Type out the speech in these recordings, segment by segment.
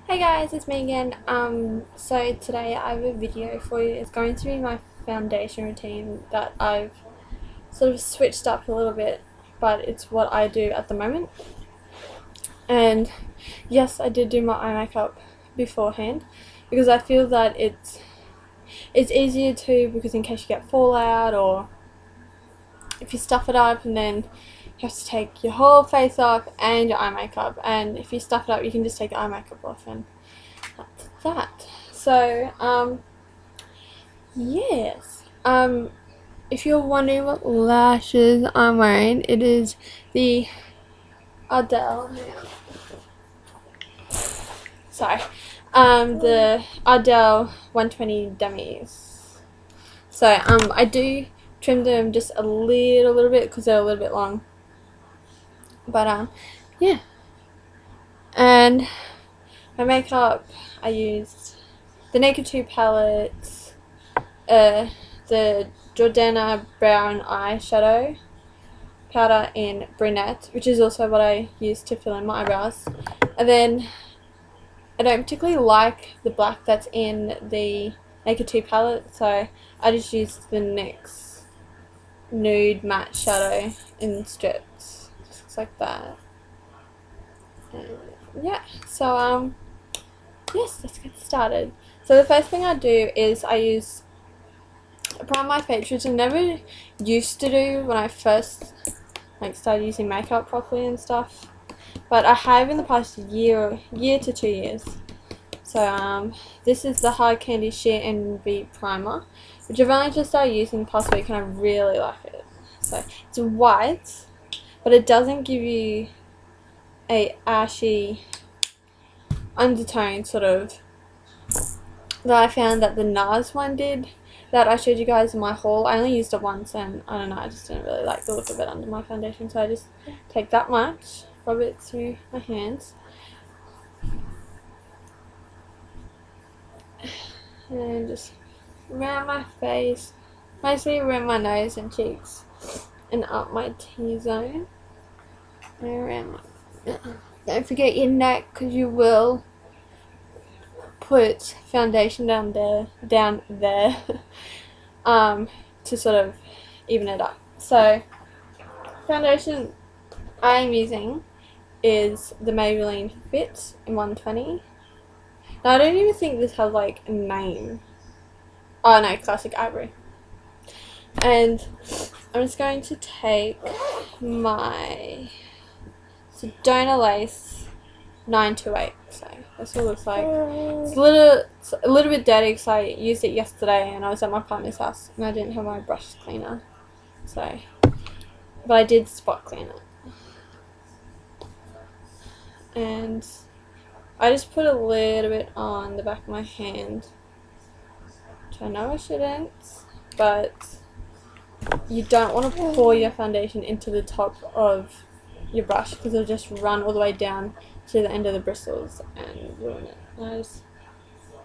Hey guys, it's me again. So today I have a video for you. It's going to be my foundation routine that I've sort of switched up a little bit, but it's what I do at the moment. And yes, I did do my eye makeup beforehand because I feel that it's easier to, because in case you get fallout or if you stuff it up and then you have to take your whole face off and your eye makeup, and if you stuff it up you can just take your eye makeup off and that's that. So yes, if you're wondering what lashes I'm wearing, it is the Ardell, the Ardell 120 Demis. So I do trim them just a little bit because they're a little bit long, but yeah. And my makeup, I used the Naked 2 palettes, the Jordana brown eyeshadow powder in brunette, which is also what I use to fill in my eyebrows. And then I don't particularly like the black that's in the Naked 2 palette, so I just used the NYX nude matte shadow in strips, just looks like that. And yeah, so yes, let's get started. So the first thing I do is I prime my face, which I never used to do when I first started using makeup properly and stuff, but I have in the past year to 2 years. So this is the Hard Candy Sheer Envy primer, which I've only just started using past week and I really like it. So it's white, but it doesn't give you a ashy undertone sort of that I found that the NARS one did, that I showed you guys in my haul. I only used it once and I don't know, I just didn't really like the look of it under my foundation, so I just take that much, rub it through my hands, and just around my face, mostly around my nose and cheeks, and up my T-zone, and around my... Don't forget your neck, because you will put foundation down there to sort of even it up. So foundation I'm using is the Maybelline Fit in 120. Now I don't even think this has like a name. Oh no, Classic Ivory. And I'm just going to take my Sedona Lace 928. So that's what it looks like. It's a little bit dirty because I used it yesterday and I was at my partner's house and I didn't have my brush cleaner. So, but I did spot clean it. And I just put a little bit on the back of my hand, which I know I shouldn't, but you don't want to pour your foundation into the top of your brush because it'll just run all the way down to the end of the bristles and ruin it. And I just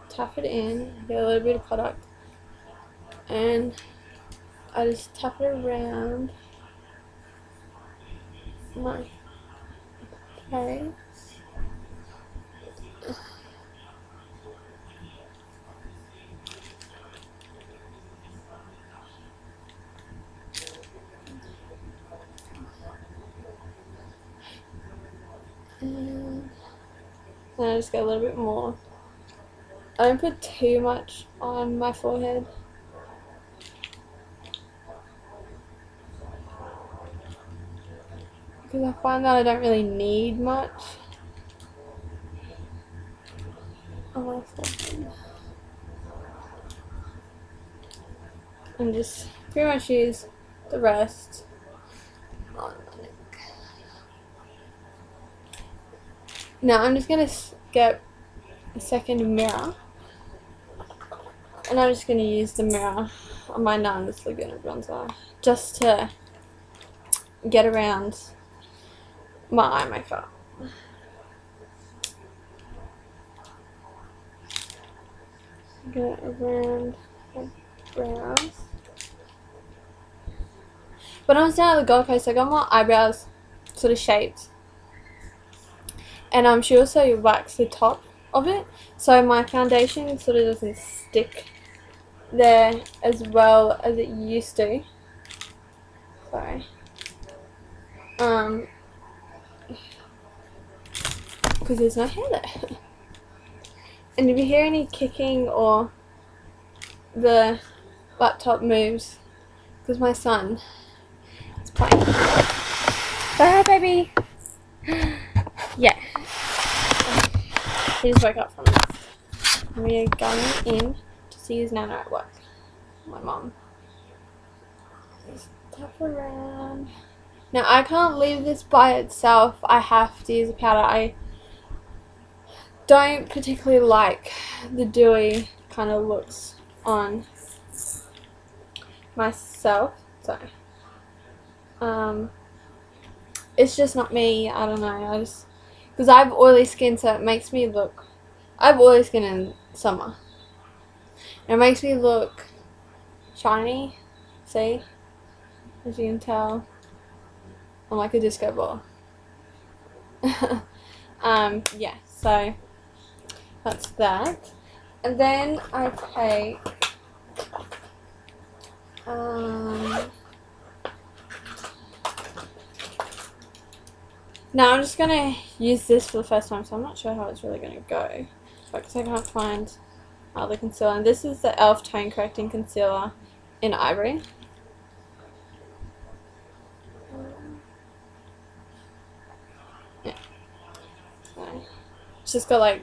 tap it in, get a little bit of product, and I just tap it around my face. And then I just get a little bit more. I don't put too much on my forehead. Because I find that I don't really need much on my forehead. And just pretty much use the rest on my neck. Now I'm just going to get a second mirror, and I'm just going to use the mirror on my nars Laguna bronzer just to get around my eye makeup. Get around my brows. When I was down at the Gold Coast, I got my eyebrows sort of shaped, and she also waxed the top of it, so my foundation sort of doesn't stick there as well as it used to. Sorry. Because there's no hair there. And if you hear any kicking or the laptop moves, because my son is playing. Bye, baby. Yeah. He just woke up from this. We are going in to see his nana at work. My mom. Just tap around. Now I can't leave this by itself. I have to use a powder. I don't particularly like the dewy kind of looks on myself. So it's just not me. I don't know. Because I have oily skin, so it makes me look. I have oily skin in summer. And it makes me look shiny. See, as you can tell, I'm like a disco ball. Yeah. So that's that. And then I take now I'm just going to use this for the first time, so I'm not sure how it's really going to go. Because I can't find the concealer. And this is the e.l.f. Tone Correcting Concealer in Ivory. Yeah. So, it's just got like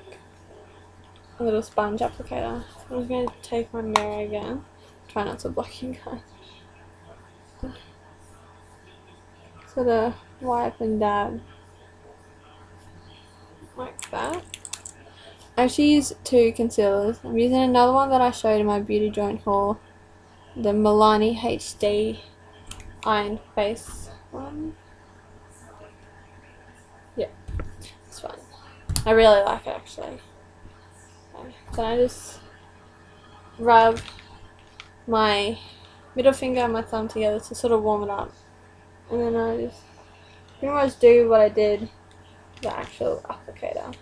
a little sponge applicator. So I'm going to take my mirror again. Try not to block you guys. Sort of wipe and dab. Like that. I actually use two concealers. I'm using another one that I showed in my beauty joint haul, the Milani HD Iron Face one. Yeah, it's fun. I really like it actually. Okay. Then I just rub my middle finger and my thumb together to sort of warm it up, and then I just pretty much do what I did the actual applicator.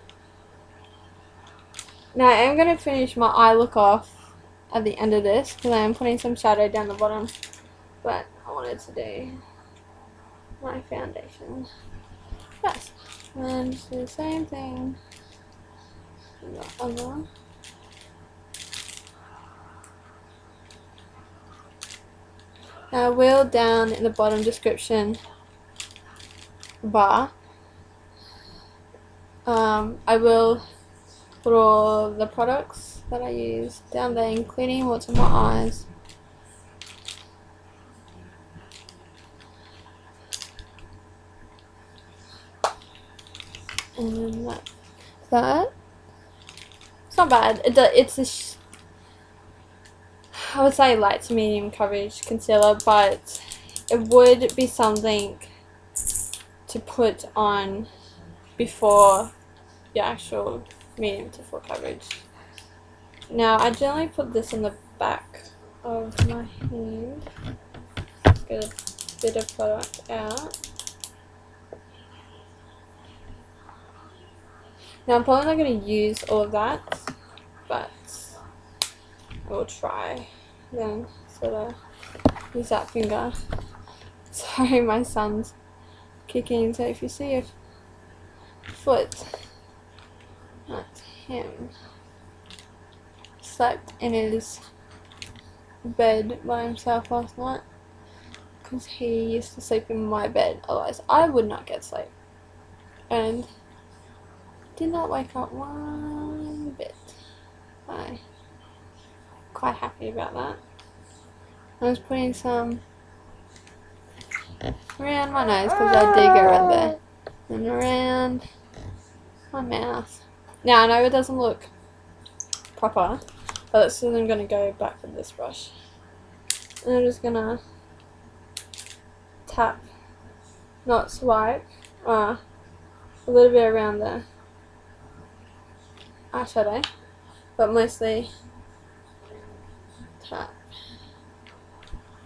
Now I am going to finish my eye look off at the end of this because I am putting some shadow down the bottom, but I wanted to do my foundation first. And just do the same thing in the other. Now I will down in the bottom description bar. I will put all the products that I use down there, including what's in my eyes. And that's that. It's not bad. It's I would say light to medium coverage concealer, but it would be something to put on before your actual medium to full coverage. Now I generally put this in the back of my hand. Let's get a bit of product out. Now I'm probably not going to use all of that, but I will try. Then sort of use that finger. Sorry, my son's kicking, so if you see a foot, that's him. Slept in his bed by himself last night because he used to sleep in my bed, otherwise I would not get sleep, and did not wake up one bit. I'm quite happy about that. I was putting some around my nose because I did go right there, and around my mouth. Now I know it doesn't look proper, but that's because I'm going to go back with this brush. And I'm just going to tap, not swipe, a little bit around the eyeshadow, but mostly tap.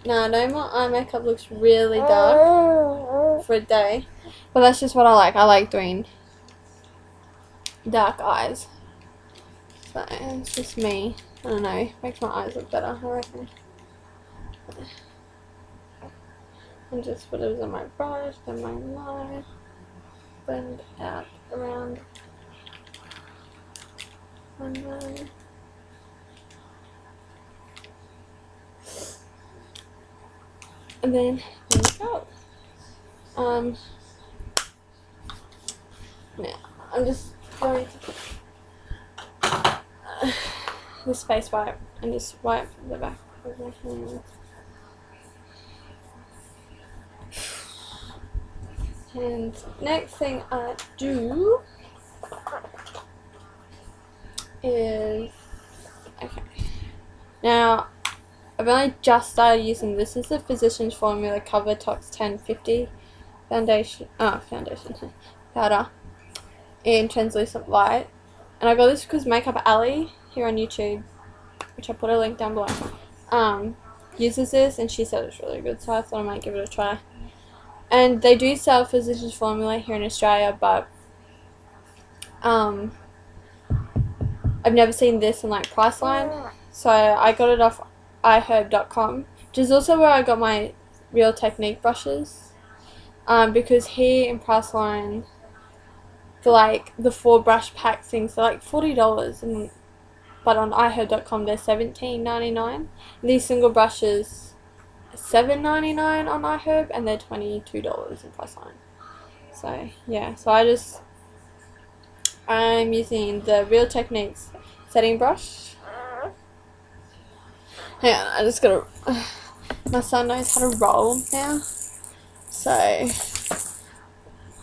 Now I know my eye makeup looks really dark for a day, but that's just what I like. I like doing dark eyes. So it's just me. I don't know. Makes my eyes look better, I reckon. And just put it on my brush, then my line, blend out around my nose. And then there we go. Now I'm just going to put this face wipe and just wipe the back of my hand. And next thing I do is, okay, now I've only just started using this. This is the Physicians Formula Cover Tox 1050 foundation powder in translucent light, and I got this because Makeup Alley here on YouTube, which I put a link down below, uses this, and she said it's really good, so I thought I might give it a try. And they do sell Physicians Formula here in Australia, but I've never seen this in like Priceline, so I got it off iherb.com, which is also where I got my Real Technique brushes, because here in Priceline, for like the 4 brush pack things, they're like $40, and but on iherb.com they're $17.99. These single brushes $7.99 on iHerb, and they're $22 in Priceline. So yeah, so I'm using the Real Techniques setting brush. Hang on, I just gotta, my son knows how to roll now, so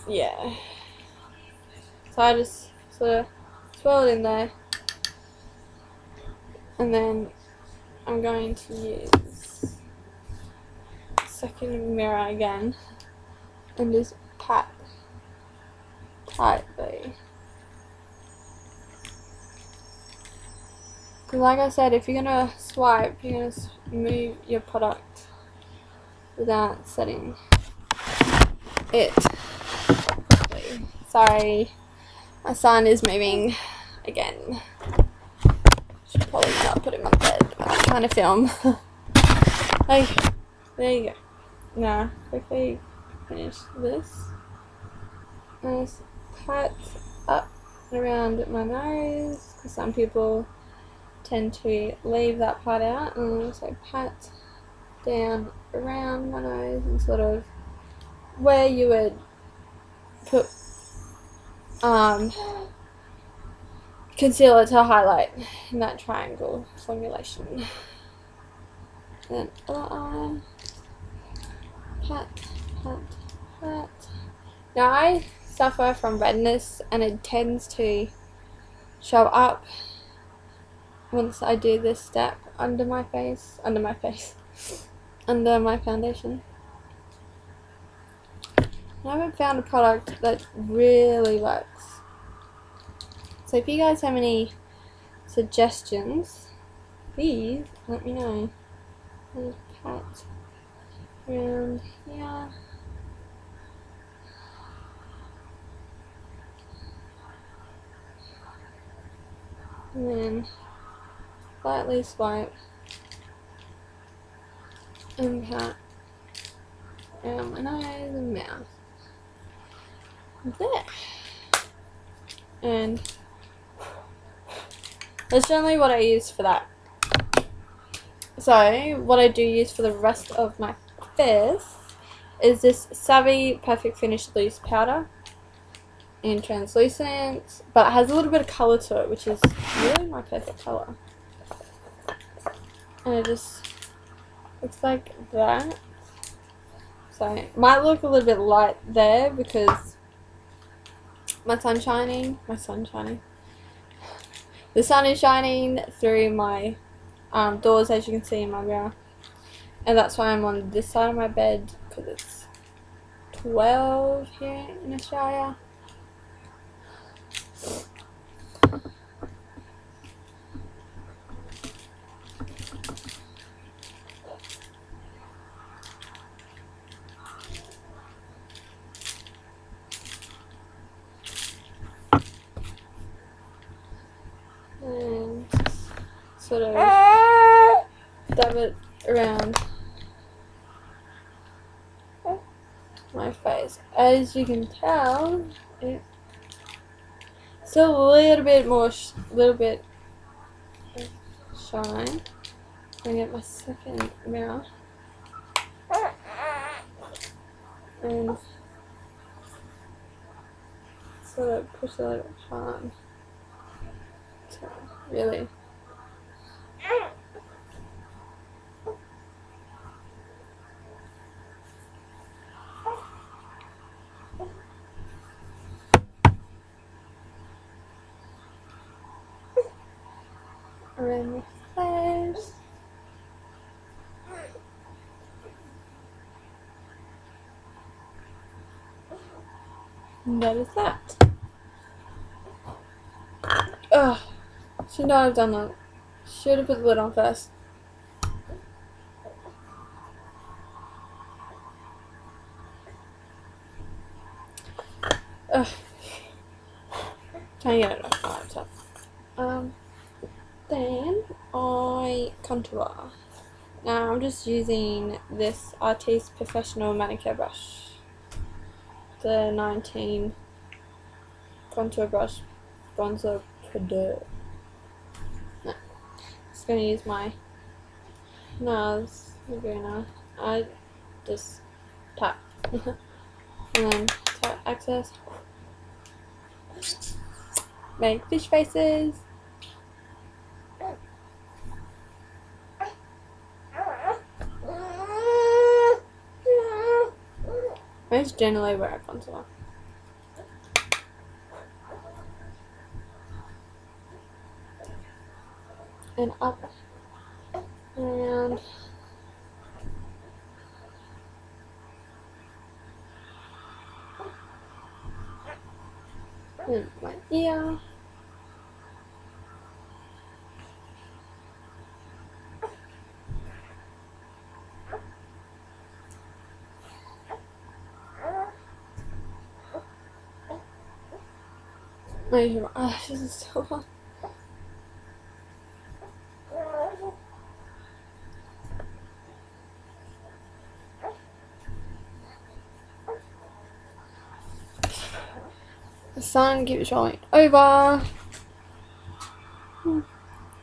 yeah, so I just sort of swirl it in there, and then I'm going to use second mirror again and just pat tightly, because like I said, if you're gonna swipe, you're gonna move your product without setting it properly. Sorry, my son is moving again. Should probably not put him on bed, but I'm trying to film. Hey, there you go. Now, quickly finish this. And just pat up and around my nose, because some people tend to leave that part out, and also pat down around my nose and sort of where you would put concealer to highlight in that triangle formulation. Then other eye. Pat, pat, pat. Now I suffer from redness, and it tends to show up once I do this step under my foundation. I haven't found a product that really works. So if you guys have any suggestions, please let me know. Just pat around here. And then slightly swipe and pat around my nose and mouth. There. And that's generally what I use for that. So what I do use for the rest of my face is this Savvy Perfect Finish Loose Powder in translucent, but it has a little bit of colour to it, which is really my perfect colour. And it just looks like that. So it might look a little bit light there because the sun is shining through my doors, as you can see in my mirror, and that's why I'm on this side of my bed, because it's 12 here in Australia. And sort of dab it around my face. As you can tell, it's still a little bit more, little bit shine. I'm gonna get my second mirror and sort of push a little hard to really around your face. And that is that. Ugh, should not have done that. Should have put the lid on first. Ugh. Trying to get it off. Then I contour. Now I'm just using this Artiste Professional Manicure Brush. The 19 contour brush bronzer product. No. Just gonna use my nars laguna. I just tap and then tap access. Make fish faces. That's generally where I contour. And up and around. And my ear. My eyelashes are still on. The sun keeps rolling over.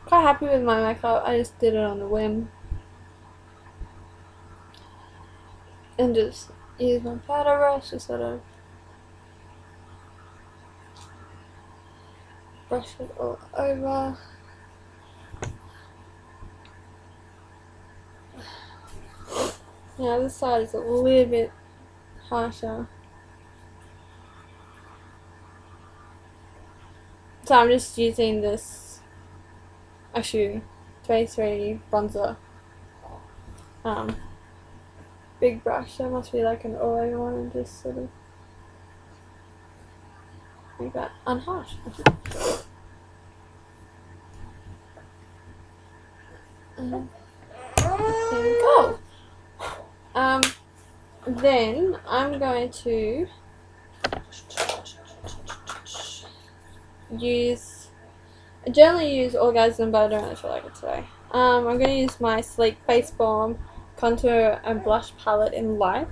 Quite happy with my makeup. I just did it on a whim. And just use my powder brush to sort of brush it all over. Now this side is a little bit harsher. So I'm just using this actually 23 bronzer big brush. That must be like an oil one, and just sort of make that unharsh. There we go. Then I'm going to I generally use Orgasm, but I don't really feel like it today. I'm going to use my Sleek Face Balm Contour and Blush Palette in Light.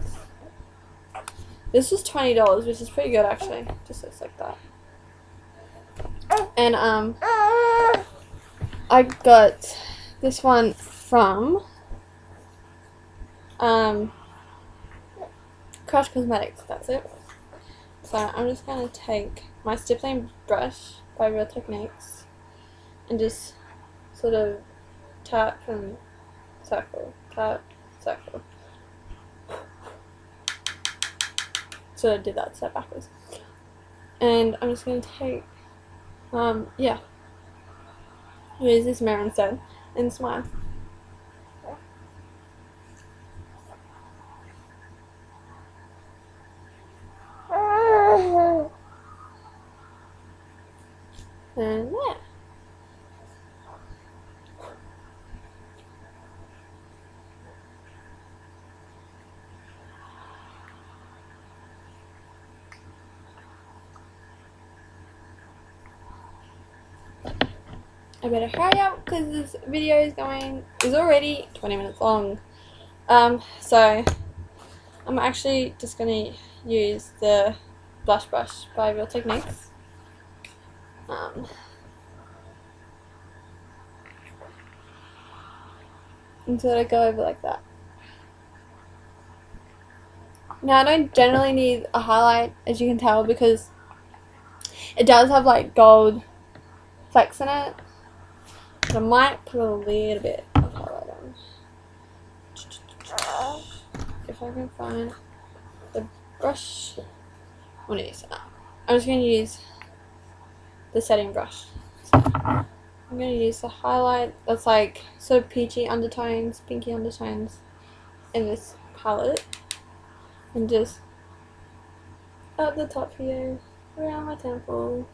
This was $20, which is pretty good actually. Just looks like that. And I got this one from Crush Cosmetics, that's it. So I'm just going to take my stippling brush by Real Techniques and just sort of tap and circle, tap, circle. So I did that step backwards. And I'm just going to take, yeah, use this mirror instead and smile. And there. I better hurry up because this video is already 20 minutes long. So I'm actually just gonna use the blush brush by Real Techniques. And sort of go over like that. Now I don't generally need a highlight, as you can tell, because it does have like gold flecks in it. But I might put a little bit of highlight on. If I can find the brush. I'm going to use that. I'm just going to use the setting brush. So I'm going to use the highlight that's like sort of peachy undertones, pinky undertones in this palette. And just at the top here, around my temple.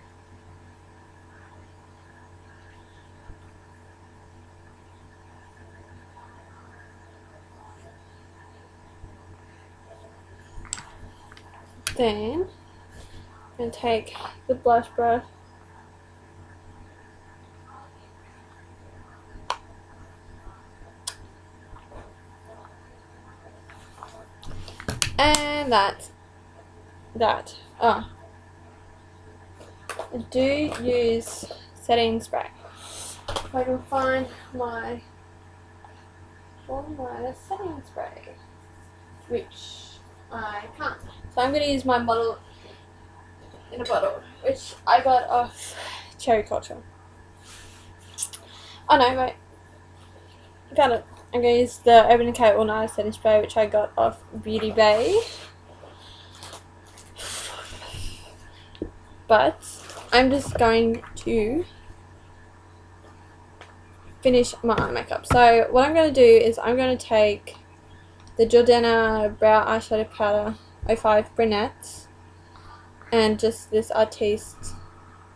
Then I'm going to take the blush brush and that. I do use setting spray. If I can find my setting spray, which I can't. So I'm going to use my model in a bottle, which I got off Cherry Culture. Oh no, wait. Got it. I'm going to use the Urban Decay All Night setting spray, which I got off Beauty Bay. But I'm just going to finish my eye makeup. So what I'm going to do is I'm going to take the Jordana Brow Eyeshadow Powder 05 Brunette and just this Artiste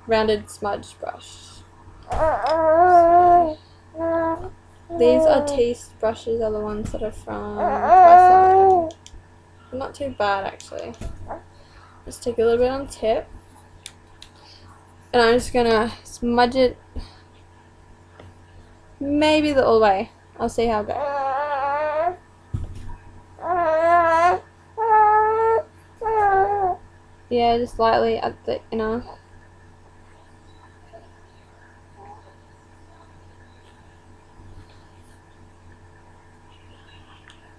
rounded smudge brush. So these Artiste brushes are the ones that are from Priceline. Not too bad actually. Just take a little bit on tip. And I'm just gonna smudge it maybe all the way. I'll see how it goes. Yeah, just lightly at the inner.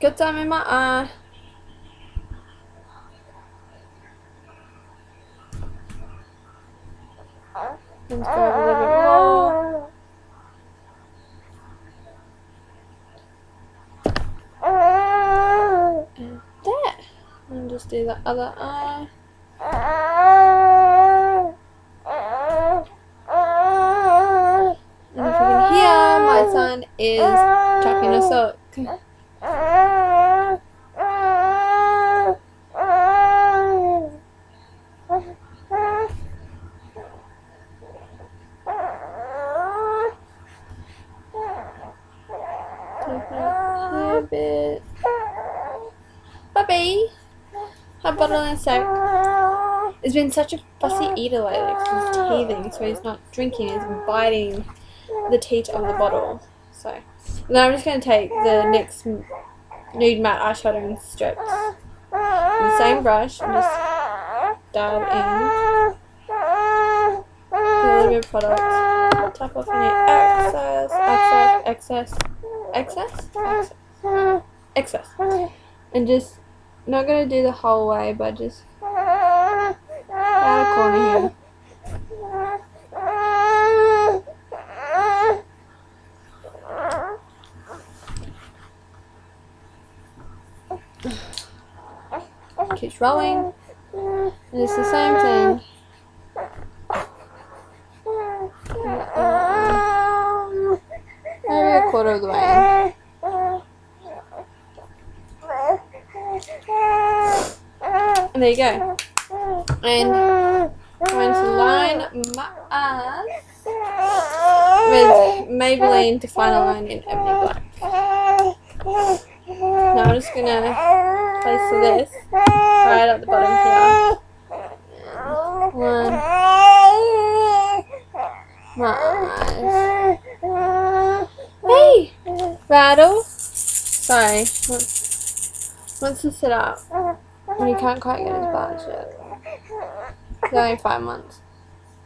Got some in my eye. Let's go a little bit more. And there. And just do the other eye. And if you can hear, my son is tucking a sock. Bit. Puppy! Her bottle and soak. He's been such a fussy eater lately because he's teething, so he's not drinking, he's biting the teat of the bottle. So, then I'm just going to take the NYX Nude Matte Eyeshadow in strips. The same brush and just dab in. Put a little bit of product. Tap off any excess. And just, not going to do the whole way, but just out of corner here. Keeps rolling. And it's the same thing. Maybe a quarter of the way. And there you go. And I'm going to line my eyes with Maybelline Definer Line in Ebony Black. Now I'm just going to place this right at the bottom here. One, Nice. Hey! Rattle. Sorry. Wants to sit up. And he can't quite get his balance yet. He's only 5 months.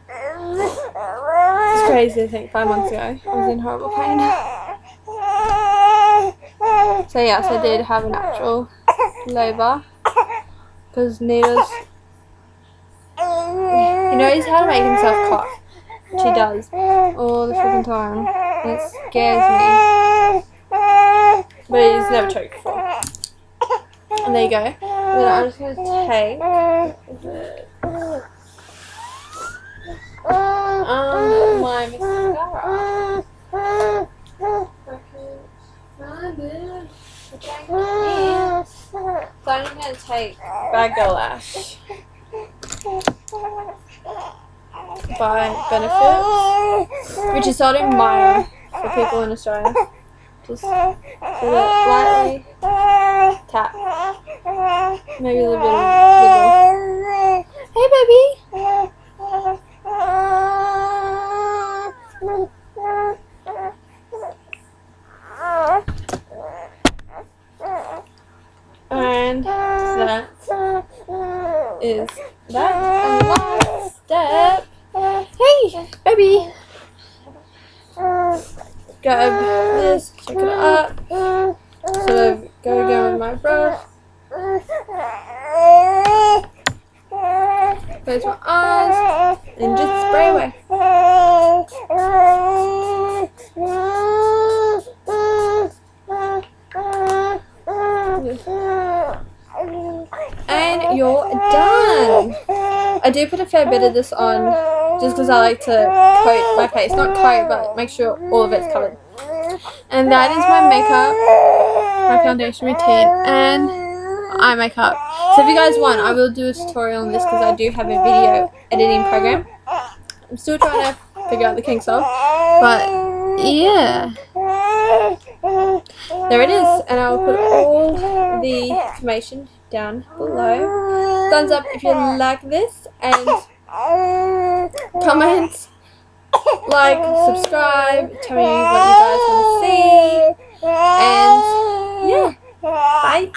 It's crazy to think 5 months ago I was in horrible pain. So yes, I did have an actual labour. Because needles... He knows how to make himself cough. Which he does all the freaking time. And it scares me. But he's never choked before. And there you go. Then I'm just going to take my mascara. So I'm just going to take Bagger Lash by Benefits, which is sold in Maya for people in Australia. Just lightly tap. Maybe a little bit of wiggle. Hey, baby! And that is that. And last step. Hey, baby! Grab this, check it up. So go again with my brush. Close my eyes and just spray away. And you're done. I do put a fair bit of this on just because I like to coat my face. Not coat, but make sure all of it's covered. And that is my makeup, my foundation routine, and eye makeup. So if you guys want, I will do a tutorial on this because I do have a video editing program. I'm still trying to figure out the kinks of, but yeah. There it is, and I'll put all the information down below. Thumbs up if you like this, and comment, like, subscribe, tell me what you guys want to see, and yeah, bye.